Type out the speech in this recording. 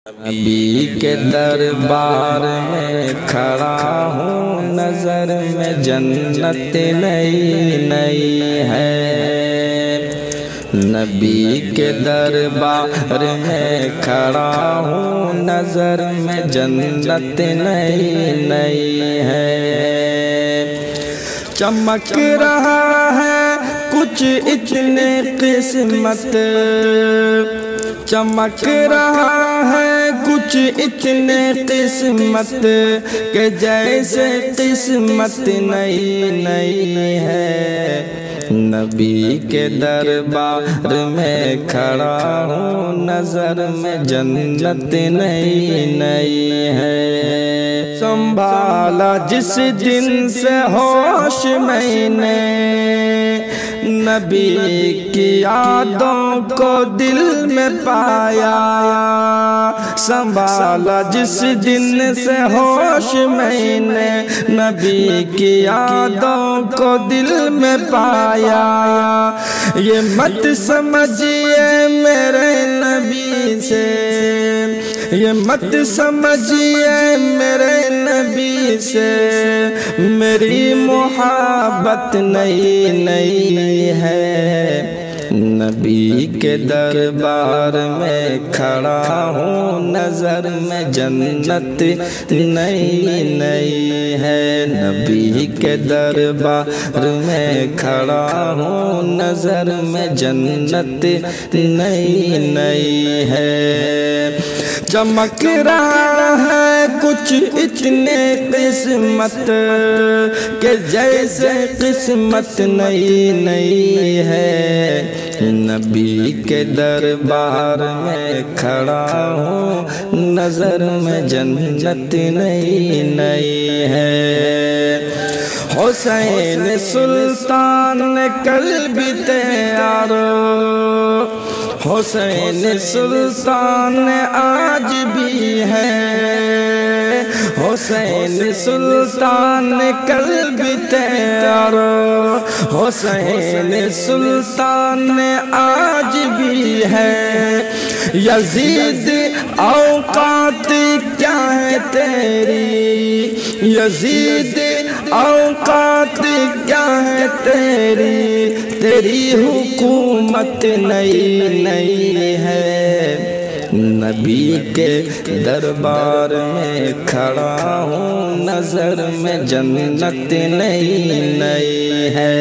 نبی کے دربار میں کھڑا ہوں، نظر میں جنت نئی نئی ہے۔ نبی کے دربار میں کھڑا ہوں، نظر میں جنت نئی نئی ہے۔ چمک رہا ہے کچھ اتنے قسمت، چمک رہا ہے کچھ اتنے قسمت کہ جیسے قسمت نئی نئی ہے۔ نبی کے دربار میں کھڑا ہوں، نظر میں جنت نئی نئی ہے۔ سنبھالا جس دن سے ہوش میں نے، نبی کی یادوں کو دل میں پایا۔ سنبھالا جس دن سے ہوش میں نے، نبی کی یادوں کو دل میں پایا۔ یہ مت سمجھیے میرے نبی سے، یہ مت سمجھیے میرے نبی سے، میری محبت نئی نئی ہے۔ نبی کے دربار میں کھڑا ہوں، نظر میں جنت نئی نئی ہے۔ نبی کے دربار میں کھڑا ہوں، نظر میں جنت نئی نئی ہے۔ چمک رہا ہے کچھ اتنے قسمت کہ جیسے قسمت نئی نئی ہے۔ نبی کے دربار میں کھڑا ہوں، نظر میں جنت نئی نئی ہے۔ حسین سلطان قلب تیار، حسین سلطان آج بھی ہے۔ حسین سلطان قلب تیار، حسین سلطان آج بھی ہے۔ یزید اوقات کیا ہے تیری، یزید اوقات کیا ہے تیری، تیری حکومت نئی نئی ہے۔ نبی کے دربار میں کھڑا ہوں، نظر میں جنت نئی نئی ہے۔